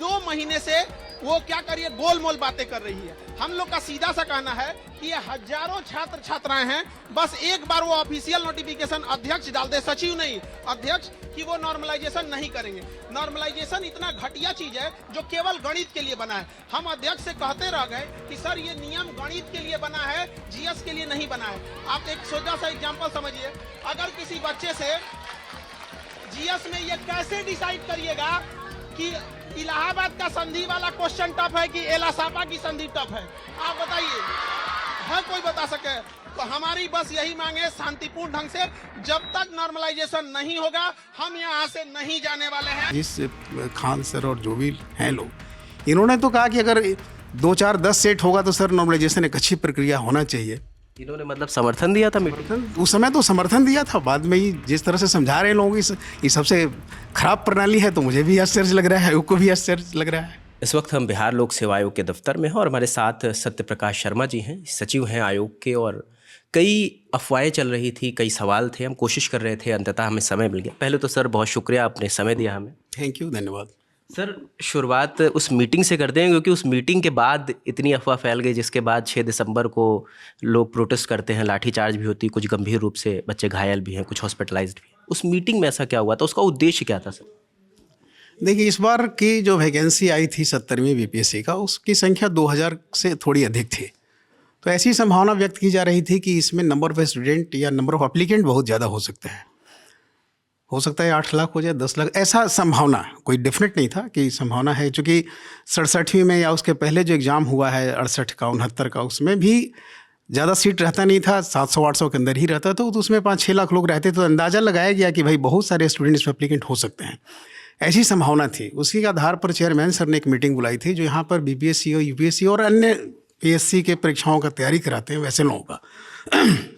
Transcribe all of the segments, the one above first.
2 महीने से वो क्या करिए गोल मोल बातें कर रही है। हम लोग का सीधा सा कहना है कि ये हजारों छात्र छात्राएं हैं, बस एक बार वो ऑफिशियल नोटिफिकेशन अध्यक्ष डाल दे, सचिव नहीं अध्यक्ष, कि वो नॉर्मलाइजेशन नहीं करेंगे। नॉर्मलाइजेशन इतना घटिया चीज है जो केवल गणित के लिए बना है। हम अध्यक्ष से कहते रह गए कि सर ये नियम गणित के लिए बना है, जीएस के लिए नहीं बना है। आप एक छोटा सा एग्जाम्पल समझिए, अगर किसी बच्चे से जीएस में ये कैसे डिसाइड करिएगा कि इलाहाबाद का संधि वाला क्वेश्चन टफ है कि एलासापा की संधि टफ है, आप बताइए, है कोई बता सके? तो हमारी बस यही मांग है शांतिपूर्ण ढंग से, जब तक नॉर्मलाइजेशन नहीं होगा हम यहाँ से नहीं जाने वाले हैं। जिस खान सर और जो भी हैं लोग, इन्होंने तो कहा कि अगर 2, 4, 10 सेट होगा तो सर नॉर्मलाइजेशन एक अच्छी प्रक्रिया होना चाहिए। इन्होंने मतलब समर्थन दिया था मीटिंग? उस समय तो समर्थन दिया था, बाद में ही जिस तरह से समझा रहे हैं लोग ये सबसे खराब प्रणाली है, तो मुझे भी आश्चर्य लग रहा है, आयोग को भी आश्चर्य लग रहा है। इस वक्त हम बिहार लोक सेवा आयोग के दफ्तर में हैं और हमारे साथ सत्य प्रकाश शर्मा जी हैं, सचिव हैं आयोग के। और कई अफवाहें चल रही थी, कई सवाल थे, हम कोशिश कर रहे थे, अंततः हमें समय मिल गया। पहले तो सर बहुत शुक्रिया, आपने समय दिया हमें। थैंक यू, धन्यवाद सर। शुरुआत उस मीटिंग से करते हैं क्योंकि उस मीटिंग के बाद इतनी अफवाह फैल गई, जिसके बाद 6 दिसंबर को लोग प्रोटेस्ट करते हैं, लाठीचार्ज भी होती, कुछ गंभीर रूप से बच्चे घायल भी हैं, कुछ हॉस्पिटलाइज्ड भी हैं। उस मीटिंग में ऐसा क्या हुआ था, उसका उद्देश्य क्या था सर? देखिए, इस बार की जो वैकेंसी आई थी 70वीं बीपीएससी का, उसकी संख्या 2000 से थोड़ी अधिक थी। तो ऐसी संभावना व्यक्त की जा रही थी कि इसमें नंबर ऑफ स्टूडेंट या नंबर ऑफ एप्लीकेंट बहुत ज़्यादा हो सकते हैं। हो सकता है 8 लाख हो जाए, 10 लाख, ऐसा संभावना, कोई डेफिनेट नहीं था कि संभावना है। चूँकि 67वीं में या उसके पहले जो एग्ज़ाम हुआ है 68 का 69 का, उसमें भी ज़्यादा सीट रहता नहीं था, 700-800 के अंदर ही रहता था। तो उसमें 5-6 लाख लोग रहते, तो अंदाज़ा लगाया गया कि भाई बहुत सारे स्टूडेंट इसमें एप्लीकेंट हो सकते हैं, ऐसी संभावना थी। उसी के आधार पर चेयरमैन सर ने एक मीटिंग बुलाई थी, जो यहाँ पर बीपीएससी और यूपीएससी और अन्य पीएससी के परीक्षाओं का तैयारी कराते हैं वैसे लोगों का।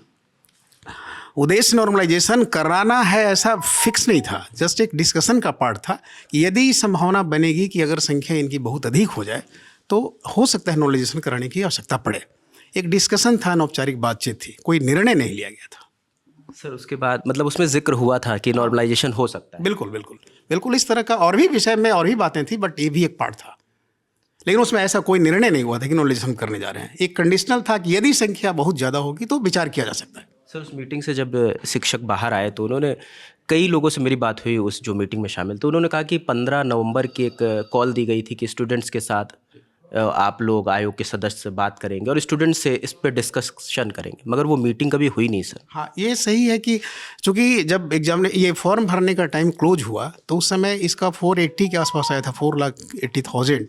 उद्देश्य नॉर्मलाइजेशन कराना है ऐसा फिक्स नहीं था, जस्ट एक डिस्कशन का पार्ट था कि यदि संभावना बनेगी कि अगर संख्या इनकी बहुत अधिक हो जाए तो हो सकता है नॉर्मलाइजेशन कराने की आवश्यकता पड़े। एक डिस्कशन था, अनौपचारिक बातचीत थी, कोई निर्णय नहीं लिया गया था। सर उसके बाद मतलब उसमें जिक्र हुआ था कि नॉर्मलाइजेशन हो सकता है? बिल्कुल बिल्कुल बिल्कुल, इस तरह का और भी विषय में और भी बातें थी, बट ये भी एक पार्ट था। लेकिन उसमें ऐसा कोई निर्णय नहीं हुआ था कि नॉर्मलाइजेशन करने जा रहे हैं। एक कंडीशनल था कि यदि संख्या बहुत ज़्यादा होगी तो विचार किया जा सकता है। सर उस मीटिंग से जब शिक्षक बाहर आए तो उन्होंने, कई लोगों से मेरी बात हुई उस जो मीटिंग में शामिल, तो उन्होंने कहा कि 15 नवंबर की एक कॉल दी गई थी कि स्टूडेंट्स के साथ आप लोग आयोग के सदस्य बात करेंगे और स्टूडेंट्स से इस पर डिस्कशन करेंगे, मगर वो मीटिंग कभी हुई नहीं सर। हाँ, ये सही है कि चूँकि जब एग्जाम ने ये फॉर्म भरने का टाइम क्लोज हुआ तो उस समय इसका 480 के आसपास आया था, 4,80,000।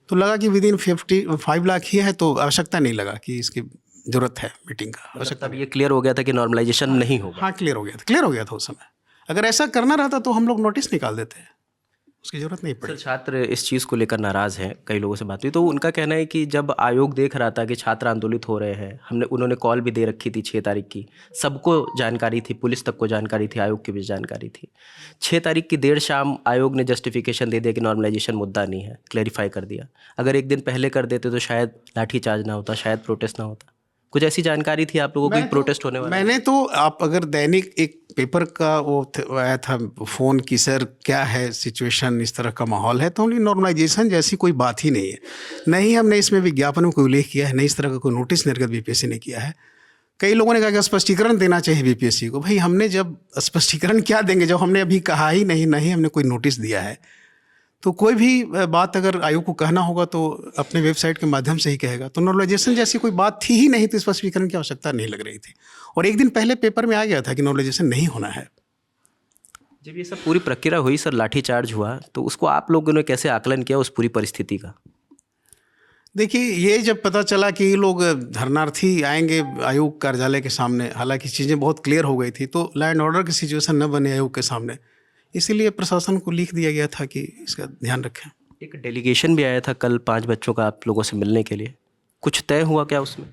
तो लगा कि विदिन 5 लाख ही है, तो आवश्यकता नहीं लगा कि इसकी ज़रूरत है मीटिंग का, आवश्यकता। तब ये क्लियर हो गया था कि नॉर्मलाइजेशन नहीं होगा? हाँ, क्लियर हो गया था उस समय। अगर ऐसा करना रहता तो हम लोग नोटिस निकाल देते हैं, उसकी ज़रूरत नहीं पड़ी। सर छात्र इस चीज़ को लेकर नाराज़ हैं, कई लोगों से बात हुई तो उनका कहना है कि जब आयोग देख रहा था कि छात्र आंदोलित हो रहे हैं, उन्होंने कॉल भी दे रखी थी 6 तारीख की, सबको जानकारी थी, पुलिस तक को जानकारी थी, आयोग की भी जानकारी थी। 6 तारीख की देर शाम आयोग ने जस्टिफिकेशन दे दिया कि नॉर्मलाइजेशन मुद्दा नहीं है, क्लैरिफाई कर दिया। अगर एक दिन पहले कर देते तो शायद लाठीचार्ज ना होता, शायद प्रोटेस्ट ना होता। कुछ ऐसी जानकारी थी आप लोगों को प्रोटेस्ट होने वाला? मैंने तो, आप अगर दैनिक एक पेपर का वो आया था फ़ोन की, सर क्या है सिचुएशन, इस तरह का माहौल है, तो हमने नॉर्मलाइजेशन जैसी कोई बात ही नहीं है। नहीं हमने इसमें विज्ञापन में कोई उल्लेख किया है, नहीं इस तरह का कोई नोटिस निर्गत बीपीएससी ने किया है। कई लोगों ने कहा कि स्पष्टीकरण देना चाहिए बीपीएससी को। भाई हमने जब स्पष्टीकरण क्या देंगे जब हमने अभी कहा ही नहीं हमने कोई नोटिस दिया है। तो कोई भी बात अगर आयोग को कहना होगा तो अपने वेबसाइट के माध्यम से ही कहेगा। तो नॉर्मलाइजेशन जैसी कोई बात थी ही नहीं, तो स्पष्टीकरण की आवश्यकता नहीं लग रही थी। और एक दिन पहले पेपर में आ गया था कि नॉर्मलाइजेशन नहीं होना है। जब ये सब पूरी प्रक्रिया हुई सर, लाठीचार्ज हुआ, तो उसको आप लोगों ने कैसे आकलन किया उस पूरी परिस्थिति का? देखिए, ये जब पता चला कि ये लोग धरनार्थी आएंगे आयोग कार्यालय के सामने, हालांकि चीज़ें बहुत क्लियर हो गई थी, तो लॉ एंड ऑर्डर की सिचुएशन न बने आयोग के सामने, इसीलिए प्रशासन को लिख दिया गया था कि इसका ध्यान रखें। एक डेलीगेशन भी आया था कल 5 बच्चों का आप लोगों से मिलने के लिए, कुछ तय हुआ क्या उसमें?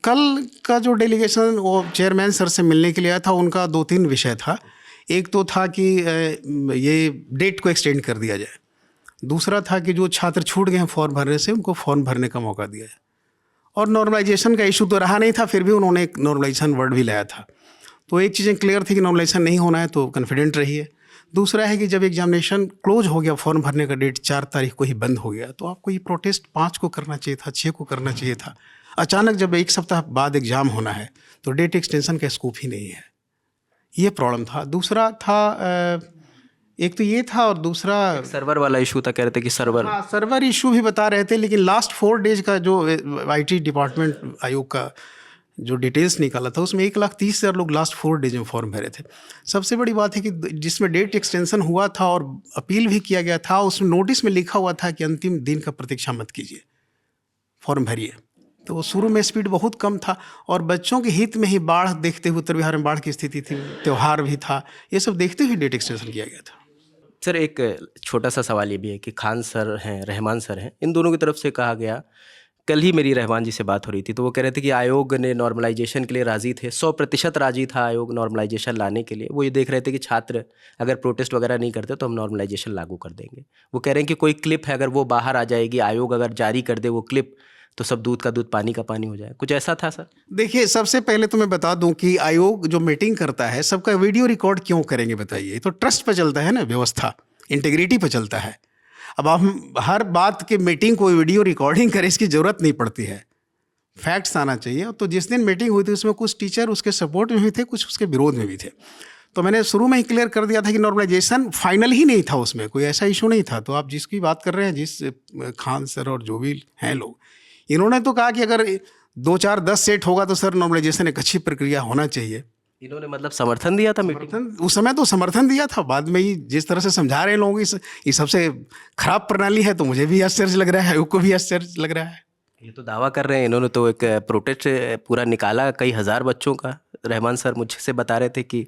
कल का जो डेलीगेशन वो चेयरमैन सर से मिलने के लिए आया था, उनका 2-3 विषय था। एक तो था कि ये डेट को एक्सटेंड कर दिया जाए, दूसरा था कि जो छात्र छूट गए हैं फॉर्म भरने से, उनको फॉर्म भरने का मौका दिया जाए। और नॉर्मलाइजेशन का इशू तो रहा नहीं था, फिर भी उन्होंने एक नॉर्मलाइजेशन वर्ड भी लाया था। तो एक चीज़ें क्लियर थी कि नॉर्मलाइजेशन नहीं होना है, तो कॉन्फिडेंट रहिए। दूसरा है कि जब एग्जामिनेशन क्लोज हो गया, फॉर्म भरने का डेट 4 तारीख को ही बंद हो गया, तो आपको ये प्रोटेस्ट 5 को करना चाहिए था, 6 को करना चाहिए था। अचानक जब 1 सप्ताह बाद एग्ज़ाम होना है तो डेट एक्सटेंशन का स्कोप ही नहीं है। ये प्रॉब्लम था। दूसरा था एक तो ये था, और दूसरा सर्वर वाला इशू था, कह रहे थे कि सर्वर, हाँ, सर्वर इशू भी बता रहे थे, लेकिन लास्ट 4 डेज का जो IT डिपार्टमेंट आयोग का जो डिटेल्स निकाला था उसमें 1,30,000 लोग लास्ट 4 डेज में फॉर्म भरे थे। सबसे बड़ी बात है कि जिसमें डेट एक्सटेंशन हुआ था और अपील भी किया गया था, उसमें नोटिस में लिखा हुआ था कि अंतिम दिन का प्रतीक्षा मत कीजिए, फॉर्म भरिए। तो शुरू में स्पीड बहुत कम था, और बच्चों के हित में ही बाढ़ देखते हुए, उत्तर बिहार में बाढ़ की स्थिति थी, त्यौहार भी था, ये सब देखते हुए डेट एक्सटेंशन किया गया था। सर एक छोटा सा सवाल ये भी है कि खान सर हैं, रहमान सर हैं, इन दोनों की तरफ से कहा गया, कल ही मेरी रहमान जी से बात हो रही थी, तो वो कह रहे थे कि आयोग ने नॉर्मलाइजेशन के लिए राज़ी थे, 100% राज़ी था आयोग नॉर्मलाइजेशन लाने के लिए। वो ये देख रहे थे कि छात्र अगर प्रोटेस्ट वगैरह नहीं करते तो हम नॉर्मलाइजेशन लागू कर देंगे। वो कह रहे हैं कि कोई क्लिप है, अगर वो बाहर आ जाएगी, आयोग अगर जारी कर दे वो क्लिप, तो सब दूध का दूध पानी का पानी हो जाए। कुछ ऐसा था सर? देखिए, सबसे पहले तो मैं बता दूं कि आयोग जो मीटिंग करता है सबका वीडियो रिकॉर्ड क्यों करेंगे बताइए? तो ट्रस्ट पर चलता है ना, व्यवस्था इंटीग्रिटी पर चलता है। अब हम हर बात के मीटिंग को वीडियो रिकॉर्डिंग करें, इसकी ज़रूरत नहीं पड़ती है, फैक्ट्स आना चाहिए। तो जिस दिन मीटिंग हुई थी उसमें कुछ टीचर उसके सपोर्ट में भी थे, कुछ उसके विरोध में भी थे। तो मैंने शुरू में ही क्लियर कर दिया था कि नॉर्मलाइजेशन फाइनल ही नहीं था, उसमें कोई ऐसा इशू नहीं था। तो आप जिसकी बात कर रहे हैं, जिस खान सर और जो भी हैं लोग, इन्होंने तो कहा कि अगर 2, 4, 10 सेट होगा तो सर नॉर्मलाइजेशन एक अच्छी प्रक्रिया होना चाहिए। इन्होंने मतलब समर्थन दिया था मीटिंग? उस समय तो समर्थन दिया था, बाद में ही जिस तरह से समझा रहे हैं लोगों की ये सबसे खराब प्रणाली है, तो मुझे भी आश्चर्य लग रहा है, आयोग को भी आश्चर्य लग रहा है। ये तो दावा कर रहे हैं, इन्होंने तो एक प्रोटेस्ट पूरा निकाला कई हज़ार बच्चों का। रहमान सर मुझसे बता रहे थे कि,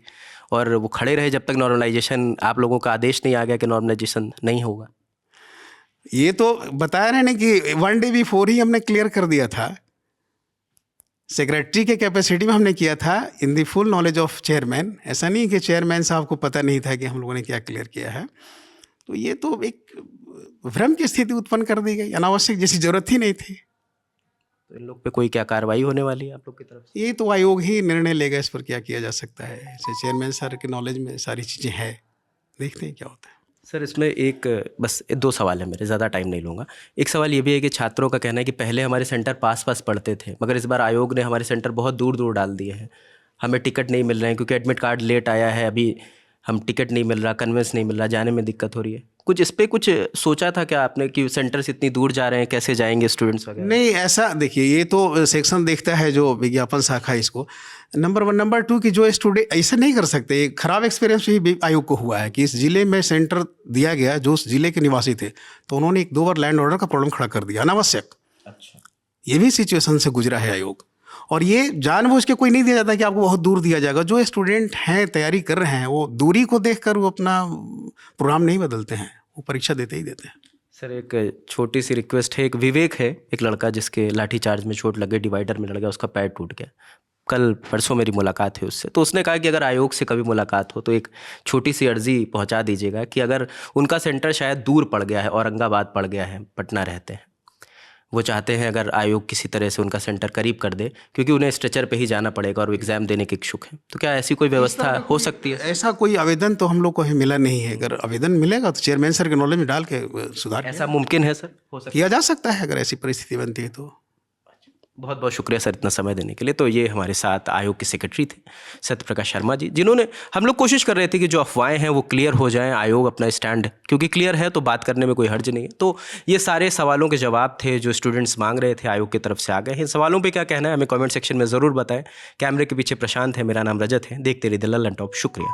और वो खड़े रहे जब तक नॉर्मलाइजेशन, आप लोगों का आदेश नहीं आ गया कि नॉर्मलाइजेशन नहीं होगा। ये तो बता रहे हैं कि 1 डे बिफोर ही हमने क्लियर कर दिया था, सेक्रेटरी के कैपेसिटी में हमने किया था, in the full knowledge of chairman. ऐसा नहीं कि चेयरमैन साहब को पता नहीं था कि हम लोगों ने क्या क्लियर किया है। तो ये तो एक भ्रम की स्थिति उत्पन्न कर दी गई, अनावश्यक, जैसी जरूरत ही नहीं थी। तो इन लोग पे कोई क्या कार्रवाई होने वाली है आप लोग की तरफ से? ये तो आयोग ही निर्णय लेगा इस पर क्या किया जा सकता है। ऐसे चेयरमैन सर के नॉलेज में सारी चीज़ें हैं, देखते हैं क्या होता है। सर इसमें एक बस 2 सवाल है मेरे, ज़्यादा टाइम नहीं लूँगा। एक सवाल ये भी है कि छात्रों का कहना है कि पहले हमारे सेंटर पास पड़ते थे, मगर इस बार आयोग ने हमारे सेंटर बहुत दूर दूर डाल दिए हैं। हमें टिकट नहीं मिल रहे हैं क्योंकि एडमिट कार्ड लेट आया है, अभी हम टिकट नहीं मिल रहा, कन्वेंस नहीं मिल रहा, जाने में दिक्कत हो रही है। कुछ इस पर कुछ सोचा था क्या आपने कि सेंटर से इतनी दूर जा रहे हैं, कैसे जाएंगे स्टूडेंट्स वगैरह? नहीं, ऐसा देखिए, ये तो सेक्शन देखता है जो विज्ञापन शाखा इसको, नंबर 1। नंबर 2 कि जो स्टूडेंट ऐसा नहीं कर सकते। एक खराब एक्सपीरियंस भी आयोग को हुआ है कि इस जिले में सेंटर दिया गया, जो उस जिले के निवासी थे, तो उन्होंने 1-2 बार लैंड ऑर्डर का प्रॉब्लम खड़ा कर दिया अनावश्यक। अच्छा, ये भी सिचुएशन से गुजरा है आयोग। और ये जानबूझ के कोई नहीं दिया जाता कि आपको बहुत दूर दिया जाएगा। जो स्टूडेंट हैं, तैयारी कर रहे हैं, वो दूरी को देखकर वो अपना प्रोग्राम नहीं बदलते हैं, वो परीक्षा देते ही देते हैं। सर एक छोटी सी रिक्वेस्ट है, एक विवेक है, एक लड़का जिसके लाठी चार्ज में चोट लग गई, डिवाइडर में लड़ गया, उसका पैर टूट गया। कल परसों मेरी मुलाकात है उससे, तो उसने कहा कि अगर आयोग से कभी मुलाकात हो तो एक छोटी सी अर्जी पहुंचा दीजिएगा कि अगर उनका सेंटर शायद दूर पड़ गया है, औरंगाबाद पड़ गया है, पटना रहते हैं, वो चाहते हैं अगर आयोग किसी तरह से उनका सेंटर करीब कर दे, क्योंकि उन्हें स्ट्रेचर पे ही जाना पड़ेगा और वो एग्ज़ाम देने के इच्छुक हैं। तो क्या ऐसी कोई व्यवस्था हो सकती है? ऐसा कोई आवेदन तो हम लोग को मिला नहीं है। अगर आवेदन मिलेगा तो चेयरमैन सर के नॉलेज में डाल के सुधार ऐसा मुमकिन है सर? हो सकता किया जा सकता है अगर ऐसी परिस्थिति बनती है तो। बहुत बहुत शुक्रिया सर इतना समय देने के लिए। तो ये हमारे साथ आयोग के सेक्रेटरी थे सत्यप्रकाश शर्मा जी, जिन्होंने, हम लोग कोशिश कर रहे थे कि जो अफवाहें हैं वो क्लियर हो जाएं, आयोग अपना स्टैंड क्योंकि क्लियर है तो बात करने में कोई हर्ज नहीं है। तो ये सारे सवालों के जवाब थे जो स्टूडेंट्स मांग रहे थे, आयोग की तरफ से आ गए। इन सवालों पर क्या कहना है हमें कॉमेंट सेक्शन में ज़रूर बताएं। कैमरे के पीछे प्रशांत है, मेरा नाम रजत है। देखते रहिए द लल्लन टॉप। शुक्रिया।